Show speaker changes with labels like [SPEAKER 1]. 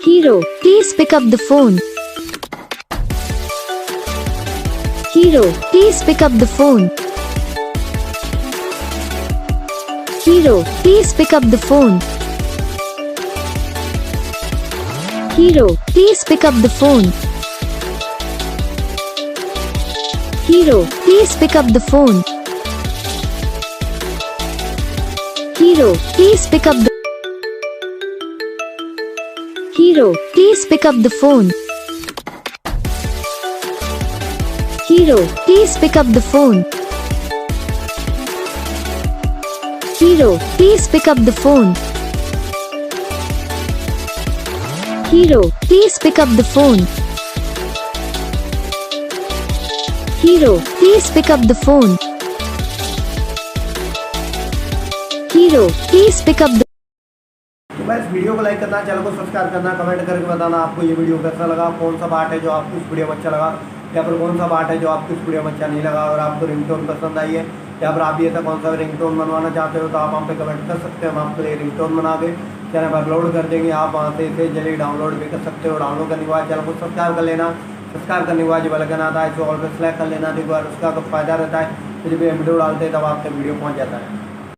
[SPEAKER 1] Hero, please pick up the phone. Hero, please pick up the phone. Hero, please pick up the phone. Hero, please pick up the phone. Hero, please pick up the phone. Hero, please pick up the Hero, please pick up the phone. Hero, please pick up the phone. Hero, please pick up the phone. Hero, please pick up the phone. Hero, please pick up the phone. Hero, please pick up the
[SPEAKER 2] तो बस video को like करना, channel को subscribe करना, comment करके बताना आपको ये वीडियो कैसा लगा, कौन सा पार्ट है जो आपको इस वीडियो में अच्छा लगा, या फिर कौन सा पार्ट है जो आपको इस वीडियो में अच्छा नहीं लगा। और आपको रिंगटोन पसंद आई है या फिर आप ये ऐसा कौन सा रिंगटोन बनवाना चाहते हो तो आप हम पे कमेंट कर सकते हैं। हम आपके लिए रिंगटोन बना के चैनल पर अपलोड कर देंगे। आप वहाँ से इसे जल्दी डाउनलोड भी कर सकते हो। डाउनलोड करने के बाद चैनल को सब्सक्राइब कर लेना। सब्सक्राइब करने के बाद जो बेल आइकन आता है इसको ऑल पे सेलेक्ट कर लेना। तो एक बार उसका फ़ायदा रहता है, तो जब वीडियो डालते हैं तब आपके वीडियो पहुँच जाता है।